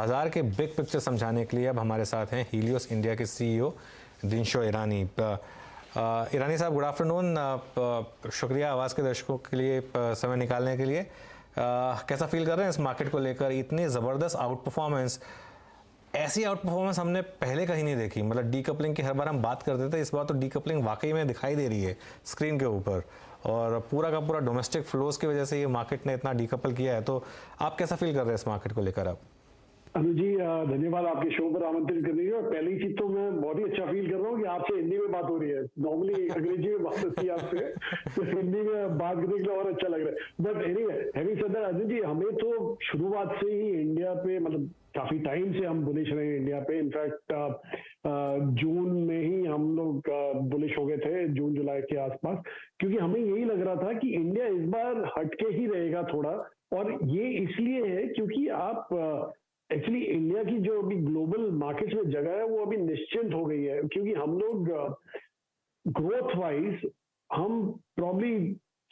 बाजार के big picture समझाने के लिए अब हमारे साथ हैं हीलियोस इंडिया के सीईओ दिनशो ईरानी। ईरानी साहब, गुड आफ्टरनून। शुक्रिया आवाज़ के दर्शकों के लिए समय निकालने के लिए। कैसा फील कर रहे हैं इस मार्केट को लेकर? इतनी ज़बरदस्त आउट परफॉर्मेंस, ऐसी आउट परफॉर्मेंस हमने पहले कहीं नहीं देखी। मतलब डीकपलिंग की हर बार हम बात करते थे, इस बार तो डीकपलिंग वाकई में दिखाई दे रही है स्क्रीन के ऊपर, और पूरा का पूरा डोमेस्टिक फ्लोज की वजह से ये मार्केट ने इतना डीकपल किया है। तो आप कैसा फील कर रहे हैं इस मार्केट को लेकर? आप अनु जी, धन्यवाद आपके शो पर आमंत्रित करने के लिए। पहली चीज तो मैं बहुत ही अच्छा फील कर रहा हूँ कि आपसे हिंदी में बात हो रही है। नॉर्मली अंग्रेजी में बात होती है आपसे, तो हिंदी में बात करने के लिए और अच्छा लग रहा है। But anyway, having said that, Anu ji, हमें तो शुरुआत से ही इंडिया पे, मतलब काफी टाइम से हम बुलिश रहे हैं इंडिया पे। इनफैक्ट जून में ही हम लोग बुलिश हो गए थे, जून जुलाई के आसपास, क्योंकि हमें यही लग रहा था कि इंडिया इस बार हटके ही रहेगा थोड़ा। और ये इसलिए है क्योंकि आप एक्चुअली इंडिया की जो अभी ग्लोबल मार्केट्स में जगह है वो अभी निश्चिंत हो गई है, क्योंकि हम लोग ग्रोथ वाइज हम प्रॉब्ली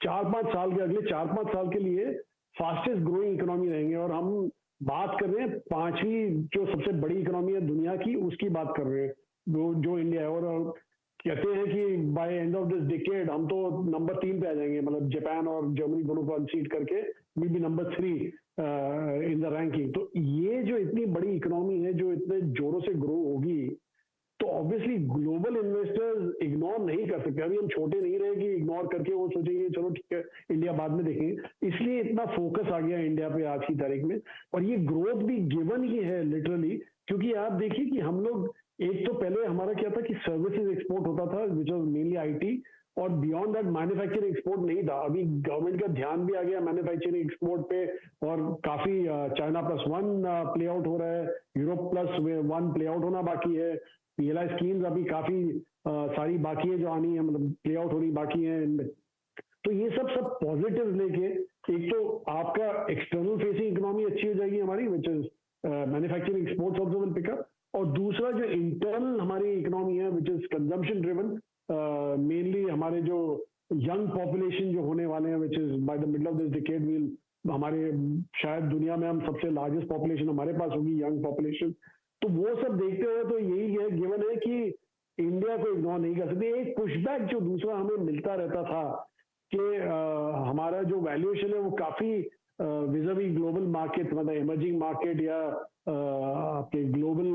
4-5 साल के, अगले 4-5 साल के लिए फास्टेस्ट ग्रोइंग इकोनॉमी रहेंगे। और हम बात कर रहे हैं पांचवी जो सबसे बड़ी इकोनॉमी है दुनिया की, उसकी बात कर रहे हैं जो इंडिया है। और कहते हैं कि by end of this decade हम तो नंबर 3 पे आ जाएंगे, मतलब जापान और जर्मनी दोनों को अनसीड करके we be number 3 in the ranking. तो ये जो इतनी बड़ी इकोनॉमी है जो इतने जोरों से ग्रो होगी, तो ऑब्वियसली ग्लोबल इन्वेस्टर्स इग्नोर नहीं कर सकते। अभी हम छोटे नहीं रहे कि इग्नोर करके वो सोचेंगे चलो ठीक है इंडिया बाद में देखेंगे। इसलिए इतना फोकस आ गया इंडिया पे आज की तारीख में। और ये ग्रोथ भी गिवन ही है लिटरली, क्योंकि आप देखिए कि हम लोग, एक तो पहले हमारा क्या था कि सर्विसेज एक्सपोर्ट होता था, विच वाज मेनली आईटी, और बियॉन्ड दैट मैन्युफैक्चरिंग एक्सपोर्ट नहीं था। अभी गवर्नमेंट का ध्यान भी आ गया मैन्युफैक्चरिंग एक्सपोर्ट पे, और काफी चाइना +1 प्ले आउट हो रहा है, यूरोप +1 प्ले आउट होना बाकी है, पीएलआई स्कीम्स अभी काफी सारी बाकी है जो आनी है, मतलब प्ले आउट होनी बाकी है इनमें। तो ये सब पॉजिटिव लेके, एक तो आपका एक्सटर्नल फेसिंग इकोनॉमी अच्छी हो जाएगी हमारी, which is manufacturing exports also will pick up. और दूसरा जो इंटरनल हमारी इकोनॉमी है which is consumption driven, mainly हमारे जो यंग पॉपुलेशन जो होने वाले हैं, which is by the middle of this decade will, हमारे शायद दुनिया में हम सबसे लार्जेस्ट पॉपुलेशन हमारे पास होगी, यंग पॉपुलेशन। तो वो सब देखते हुए तो यही है, गिवन है कि इंडिया को इग्नोर नहीं कर सकते। एक पुशबैक जो दूसरा हमें मिलता रहता था कि हमारा जो वैल्यूएशन है वो काफी विज़ावी ग्लोबल मार्केट, मतलब इमर्जिंग मार्केट या आपके ग्लोबल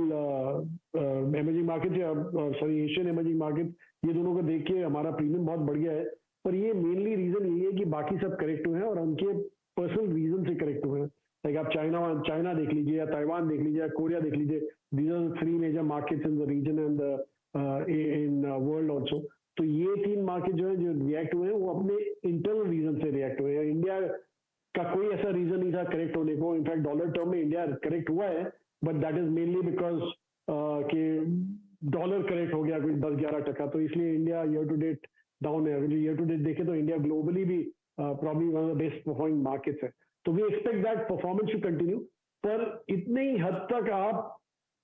इमर्जिंग मार्केट या सॉरी एशियन इमर्जिंग मार्केट, ये दोनों को देख के हमारा प्रीमियम बहुत बढ़ गया है। पर ये मेनली रीजन यही है कि बाकी सब करेक्ट हुए हैं और उनके पर्सनल रीजन से करेक्ट हुए हैं। लाइक आप चाइना देख लीजिए, या ताइवान देख लीजिए, या कोरिया देख लीजिए। These are 3 major markets in the region and in world also. तो ये 3 मार्केट जो है जो रिएक्ट हुए हैं वो अपने इंटरनल रीजन से रिएक्ट हुए हैं। इंडिया का कोई ऐसा रीजन नहीं था करेक्ट होने को। इनफैक्ट डॉलर टर्म में इंडिया करेक्ट हुआ है, but that is mainly because कि डॉलर करेक्ट हो गया कुछ 10-11%। तो इसलिए India year to date down है। अगर ईयर टू डेट देखें तो इंडिया ग्लोबली भी probably one of the best performing markets है। तो we expect that performance to continue, पर इतने ही हद तक आप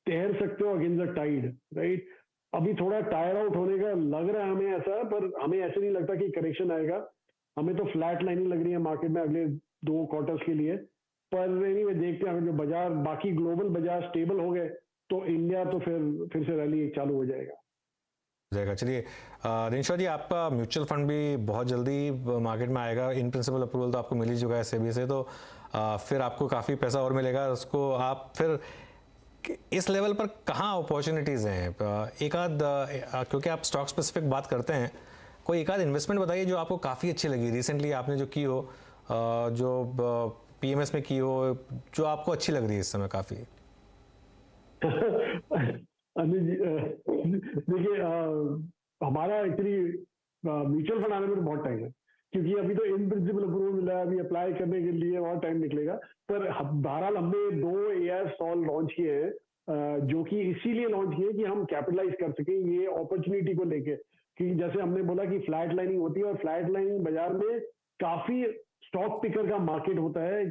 तैर सकते हो अगेंस्ट द टाइड, राइट। अभी थोड़ा टायर आउट होने का लग रहा है हमें ऐसा, पर हमें ऐसे नहीं लगता कि करेक्शन आएगा। हमें तो फ्लैट लाइनिंग लग रही है मार्केट में अगले 2 क्वार्टर्स के लिए। पर एनीवे देखते हैं, अगर जो बाजार बाकी ग्लोबल बाजार स्टेबल हो गए तो इंडिया तो फिर से रैली चालू हो जाएगा। चलिए दिनशो जी, आपका म्यूचुअल फंड भी बहुत जल्दी मार्केट में आएगा। इन प्रिंसिपल अप्रूवल तो आपको मिल ही चुका है सेबी से, तो फिर आपको काफ़ी पैसा और मिलेगा उसको। आप फिर इस लेवल पर कहाँ अपॉर्चुनिटीज़ हैं? एक आध, क्योंकि आप स्टॉक स्पेसिफिक बात करते हैं, कोई एक आध इन्वेस्टमेंट बताइए जो आपको काफ़ी अच्छी लगी रिसेंटली, आपने जो की हो, जो पीएमएस में की हो, जो आपको अच्छी लग रही है इस समय काफ़ी। देखिए, हमारा एक्चुअली म्यूचुअल फंड आने में बहुत टाइम है, क्योंकि अभी तो इन प्रिंसिपल अप्रूवल मिला है, अभी अप्लाई करने के लिए और टाइम निकलेगा। पर बहरहाल हमने 2 एआई स्टॉल लॉन्च किए हैं, जो कि इसीलिए लॉन्च किए कि हम कैपिटलाइज कर सके ये अपॉर्चुनिटी को लेके। कि जैसे हमने बोला कि फ्लैट लाइनिंग होती है, और फ्लैट लाइनिंग बाजार में काफी स्टॉक पिकर का मार्केट होता है,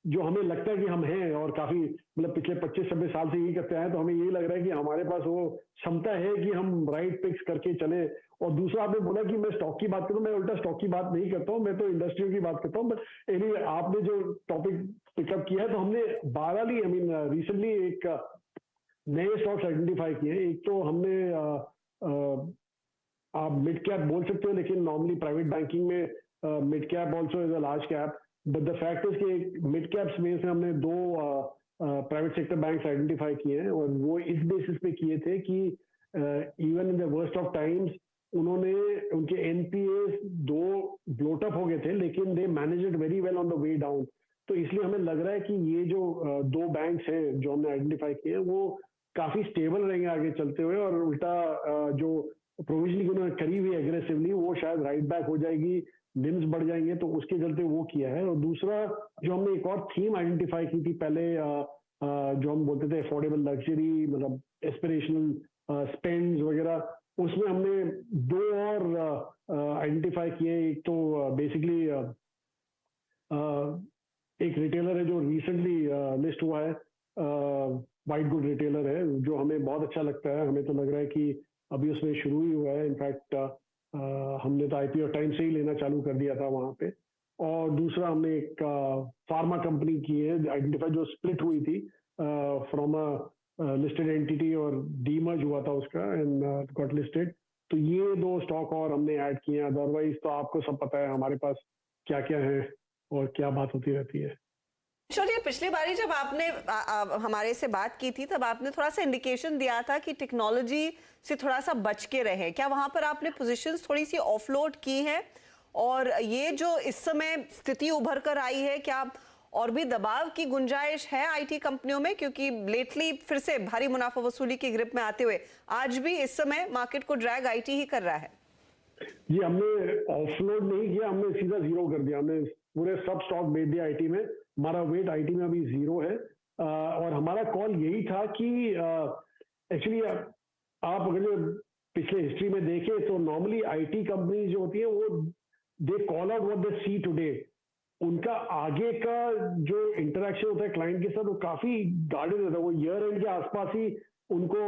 जो हमें लगता है कि हम हैं, और काफी मतलब पिछले 25-26 साल से यही करते आए, तो हमें यही लग रहा है कि हमारे पास वो क्षमता है कि हम राइट पिक्स करके चले। और दूसरा, आपने बोला कि मैं स्टॉक की बात करूं, मैं उल्टा स्टॉक की बात नहीं करता हूं, मैं तो इंडस्ट्रियों की बात करता हूं। बट एनीवे, आपने जो टॉपिक पिकअप किया है। तो हमने 12 रिसेंटली एक नए स्टॉक्स आइडेंटिफाई किए हैं। एक तो हमने आप मिड कैप बोल सकते हो, लेकिन नॉर्मली प्राइवेट बैंकिंग में mid cap also is a large cap, but the fact is कि मिड कैप स्पेस में हमने दो प्राइवेट सेक्टर बैंक्स आइडेंटिफाई किए हैं, और वो इस बेसिस पे किए थे कि even in the worst of times उन्होंने उनके एनपीए दो ब्लोट अप हो गए थे, लेकिन they manage it very well on the way down. तो इसलिए हमें लग रहा है कि ये जो दो बैंक्स हैं जो हमने आइडेंटिफाई किए हैं वो काफी स्टेबल रहेंगे आगे चलते हुए, और उल्टा जो प्रोविजनिंग उन्होंने करी हुई एग्रेसिवली वो शायद राइट बैक हो जाएगी, निम्स बढ़ जाएंगे, तो उसके चलते वो किया है। और दूसरा जो हमने एक और थीम आइडेंटिफाई की थी पहले, जो हम बोलते थे अफोर्डेबल लग्जरी, मतलब एस्पिरेशनल स्पेंड्स वगैरह, उसमें हमने दो और आइडेंटिफाई किए। एक तो बेसिकली एक रिटेलर है जो रिसेंटली लिस्ट हुआ है, वाइट गुड रिटेलर है, जो हमें बहुत अच्छा लगता है। हमें तो लग रहा है कि अभी उसमें शुरू ही हुआ है, इनफैक्ट हमने तो आईपीओ टाइम से ही लेना चालू कर दिया था वहां पे। और दूसरा हमने एक फार्मा कंपनी की है आइडेंटिफाई, जो स्प्लिट हुई थी फ्रॉम अ लिस्टेड एंटिटी और डीमर्ज हुआ था उसका एंड गॉट लिस्टेड। तो ये दो स्टॉक और हमने ऐड किए हैं। अदरवाइज तो आपको सब पता है हमारे पास क्या क्या है और क्या बात होती रहती है। चलिए, पिछली बारी जब आपने हमारे से बात की थी तब आपने थोड़ा सा इंडिकेशन दिया था कि टेक्नोलॉजी से थोड़ा सा बच के रहे। क्या वहां पर आपने पोजीशंस थोड़ी सी ऑफलोड की हैं? और ये जो इस समय स्थिति उभर कर आई है, क्या और भी दबाव की गुंजाइश है आईटी कंपनियों में? क्योंकि लेटली फिर से भारी मुनाफा वसूली की ग्रिप में आते हुए आज भी इस समय मार्केट को ड्रैग आईटी ही कर रहा है। जी, हमने ऑफलोड नहीं किया, हमने सीधा जीरो कर दिया। हमने पूरे सब स्टॉक बेच दिया आईटी में। हमारा वेट आईटी में अभी जीरो है, और हमारा कॉल यही था कि एक्चुअली आप अगर जो पिछले हिस्ट्री में देखें तो नॉर्मली आईटी कंपनी जो होती है वो they call out what they see today. उनका आगे का जो इंटरेक्शन होता है क्लाइंट के साथ वो काफी गार्डेड रहता है। वो ईयर एंड के आसपास ही उनको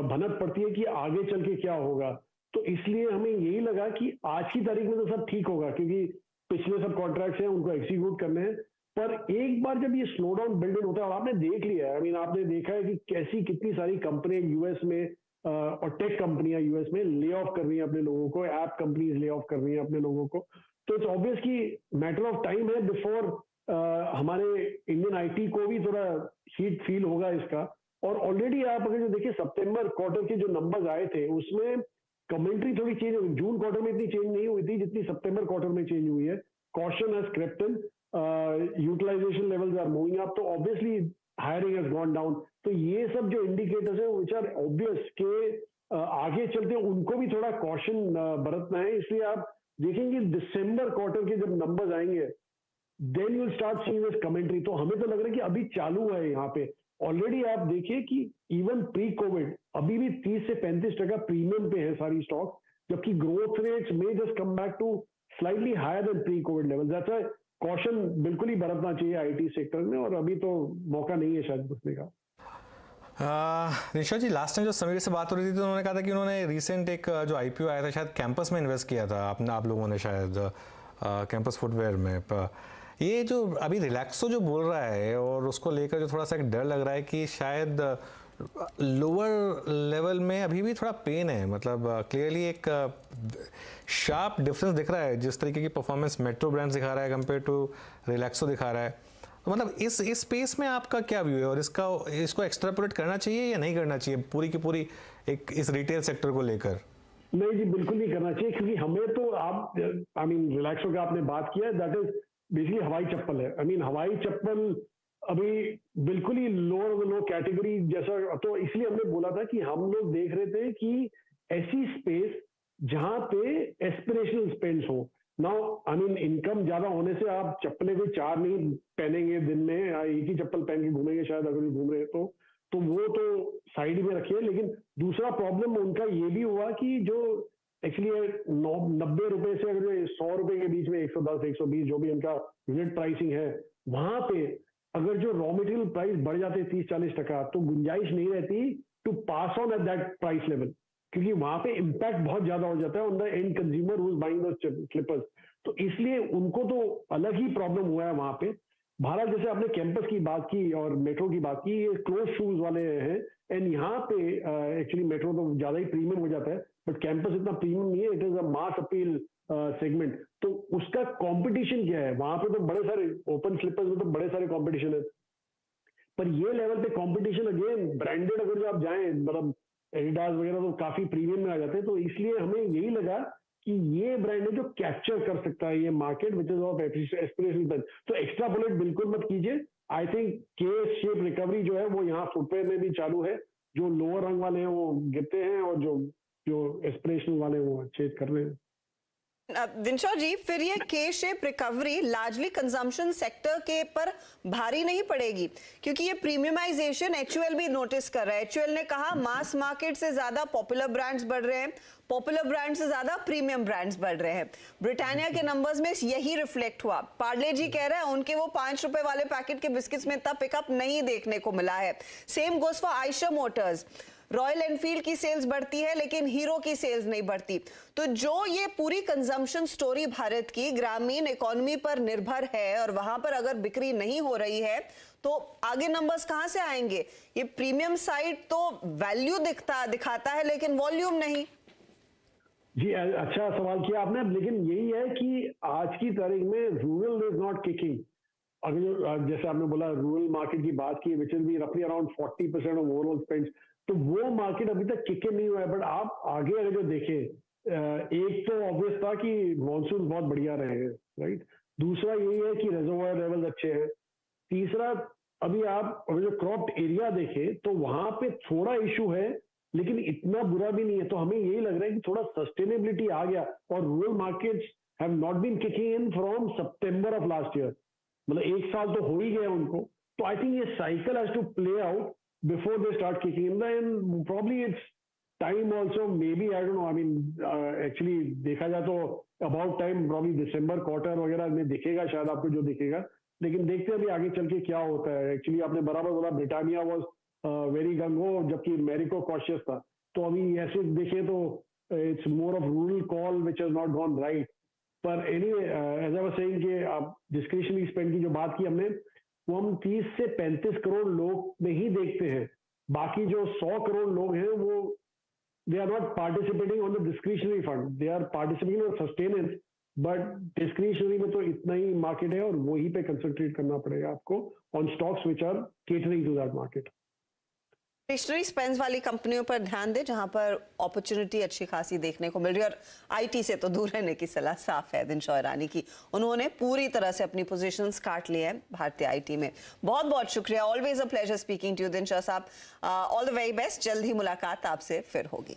भनक पड़ती है कि आगे चल के क्या होगा। तो इसलिए हमें यही लगा कि आज की तारीख में तो सब ठीक होगा, क्योंकि पिछले सब कॉन्ट्रैक्ट्स हैं उनको एग्जीक्यूट करने हैं। पर एक बार जब ये स्लो डाउन बिल्ड इन होता है, और आपने देख लिया है, आपने देखा है कि कैसी कितनी सारी कंपनियां यूएस में और टेक कंपनियां यूएस में ले ऑफ कर रही हैं अपने लोगों को, ऐप कंपनीज ले ऑफ कर रही हैं अपने लोगों को। तो इट्स ऑब्वियस कि मैटर ऑफ टाइम है बिफोर हमारे इंडियन आईटी को भी थोड़ा हीट फील होगा इसका। और ऑलरेडी आप अगर जो देखिए सितंबर क्वार्टर के जो नंबर्स आए थे उसमें कमेंट्री थोड़ी चेंज हुई। जून क्वार्टर में इतनी चेंज नहीं हुई थी जितनी सितंबर क्वार्टर में चेंज हुई है। Caution has crept in, utilisation levels are moving up, तो obviously hiring has gone down. तो ये सब जो इंडिकेटर्स हैं व्हिच आर ऑब्वियस के आगे चलते उनको भी थोड़ा कॉशन बरतना है। इसलिए आप देखेंगे दिसंबर क्वार्टर के जब नंबर्स आएंगे then you start seeing this commentary. तो हमें तो लग रहा है कि अभी चालू है यहाँ पे। ऑलरेडी आप देखिए कि इवन प्री कोविड अभी भी 30 से 35% प्रीमियम पे है सारी स्टॉक, जबकि ग्रोथ रेट्स में just come back to slightly higher than pre COVID level. That's why caution बिल्कुल ही बरतना चाहिए आईटी सेक्टर में, और अभी तो मौका नहीं है शायद घुसने का। निशा जी, लास्ट टाइम जो समीर से बात हो रही थी तो उन्होंने कहा था कि उन्होंने रिसेंट एक जो आईपीओ आया था शायद कैंपस में इन्वेस्ट किया था आप लोगों ने, शायद कैंपस फुटवेयर में। ये जो अभी रिलैक्सो जो बोल रहा है और उसको लेकर जो थोड़ा सा एक डर लग रहा है कि शायद लोअर लेवल में अभी भी थोड़ा पेन है, मतलब क्लियरली एक शार्प डिफरेंस दिख रहा है जिस तरीके की परफॉर्मेंस मेट्रो ब्रांड्स दिखा रहा है कंपेयर टू रिलैक्सो दिखा रहा है। तो मतलब इस स्पेस में आपका क्या व्यू है, और इसको एक्सट्रापोलेट करना चाहिए या नहीं करना चाहिए पूरी की पूरी एक इस रिटेल सेक्टर को लेकर? नहीं जी, बिल्कुल नहीं करना चाहिए, क्योंकि हमें तो आप रिलैक्सो का आपने बात किया है, दैट इज बेसिकली हवाई चप्पल है। हवाई चप्पल अभी बिल्कुल ही लो कैटेगरी जैसा। तो इसलिए हमने बोला था कि हम लोग देख रहे थे कि ऐसी स्पेस जहां पे एस्पिरेशनल स्पेंड्स हो। नाउ इनकम ज्यादा होने से आप चप्पलें कोई 4 नहीं पहनेंगे दिन में, एक ही चप्पल पहन के घूमेंगे शायद अगर घूम रहे हैं तो वो तो साइड में रखिए। लेकिन दूसरा प्रॉब्लम उनका ये भी हुआ कि जो एक्चुअली 90 रुपए से अगर 100 रुपए के बीच में 110 120 जो भी उनका यूनिट प्राइसिंग है, वहां पे अगर जो रॉ मटेरियल प्राइस बढ़ जाते 30-40% तो गुंजाइश नहीं रहती to pass on at that price level, क्योंकि वहां पे इम्पैक्ट बहुत ज्यादा हो जाता है on the end consumer who is buying those sleepers. तो इसलिए उनको तो अलग ही प्रॉब्लम हुआ है वहां पे। भारत जैसे आपने कैंपस की बात की और मेट्रो की बात की, ये क्लोज शूज वाले हैं, एंड यहाँ पे एक्चुअली मेट्रो तो ज्यादा ही प्रीमियम हो जाता है, बट कैंपस इतना प्रीमियम नहीं है, it is a mass appeal segment. तो उसका कंपटीशन क्या है? वहां पे तो बड़े सारे ओपन स्लीपर्स में तो बड़े सारे कंपटीशन है, पर ये लेवल पे कंपटीशन अगेन ब्रांडेड अगर जो आप जाएं, मतलब एडिडास वगैरह तो काफी प्रीमियम में आ जाते हैं। तो इसलिए हमें यही लगा कि ये ब्रांड है जो कैप्चर कर सकता है ये market which is of aspirational brand. तो एक्स्ट्रापोलेट बिल्कुल मत कीजिए। आई थिंक के शेप रिकवरी जो है वो यहाँ फुटवेयर में भी चालू है। जो लोअर रंग वाले हैं वो गिरते हैं और जो एस्पिरेशनल वाले हैं वो अच्छे कर रहे हैं। दिनशॉ जी, फिर ये के shape recovery largely consumption sector के पर भारी नहीं पड़ेगी, क्योंकि ये प्रीमियमाइजेशन एचयूएल भी नोटिस कर रहा है। एचयूएल ने कहा मास मार्केट से ज्यादा पॉपुलर ब्रांड्स बढ़ रहे हैं, पॉपुलर ब्रांड से ज्यादा प्रीमियम ब्रांड्स बढ़ रहे हैं। ब्रिटानिया के नंबर्स में यही रिफ्लेक्ट हुआ। पार्ले जी कह रहे हैं उनके वो 5 रुपए वाले पैकेट के बिस्किट्स में इतना पिकअप नहीं देखने को मिला है। Same goes for Eicher Motors. Royal Enfield की सेल्स बढ़ती है लेकिन हीरो की सेल्स नहीं बढ़ती। तो जो ये पूरी कंजम्पशन स्टोरी भारत की ग्रामीण इकोनॉमी पर निर्भर है और वहां पर अगर बिक्री नहीं हो रही है तो आगे नंबर्स कहां से आएंगे? ये प्रीमियम साइड तो वैल्यू दिखाता है लेकिन वॉल्यूम नहीं। जी अच्छा सवाल किया आपने, लेकिन यही है कि आज की तारीख में रूरल इज नॉट किकिंग। अगर जैसे आपने बोला रूरल मार्केट की बात की, विच इज बी रफली अराउंड 40% ऑफ ओवरऑल स्पेंड, तो वो मार्केट अभी तक किक नहीं हुआ है। बट आप आगे अगर जो देखें, एक तो ऑब्वियस था कि मॉनसून बहुत बढ़िया रहेंगे, राइट। दूसरा यही है कि रिजर्वायर लेवल अच्छे हैं। तीसरा, अभी आप अगर जो क्रॉप्ड एरिया देखें तो वहां पे थोड़ा इशू है लेकिन इतना बुरा भी नहीं है। तो हमें यही लग रहा है कि थोड़ा सस्टेनेबिलिटी आ गया और rural markets have not been kicking in from सितंबर ऑफ लास्ट ईयर, मतलब 1 साल तो हो ही गया उनको। तो आई थिंक ये cycle has to play out before they start kicking in, and probably it's time also, maybe I don't know, I mean actually देखा जाए तो about time probably December quarter वगैरह में दिखेगा शायद आपको जो दिखेगा, लेकिन देखते हैं अभी आगे चल के क्या होता है। एक्चुअली आपने बराबर बोला ब्रिटानिया वाज वेरी गंगो जबकि मैरिको कॉशियस था। तो अभी ऐसे देखे तो it's more of rural call which has not gone right. पर anyway as I was saying कि आप डिस्क्रिशनरी स्पेंड की जो बात की हमने, वो हम 30 से 35 करोड़ लोग में ही देखते हैं। बाकी जो 100 करोड़ लोग हैं वो they are not participating on the discretionary fund, they are participating on sustenance, but discretionary में तो इतना ही मार्केट है और वहीं पे कंसंट्रेट करना पड़ेगा आपको on stocks which are catering to that market. Discretionary spends वाली कंपनियों पर ध्यान दें जहां पर अपॉर्चुनिटी अच्छी खासी देखने को मिल रही है, और आईटी से तो दूर रहने की सलाह साफ है दिनशॉ ईरानी की। उन्होंने पूरी तरह से अपनी पोजीशंस काट लिए हैं भारतीय आईटी में। बहुत बहुत शुक्रिया, always a pleasure speaking to you Dinshaw sahab. All the very best, जल्द ही मुलाकात आपसे फिर होगी।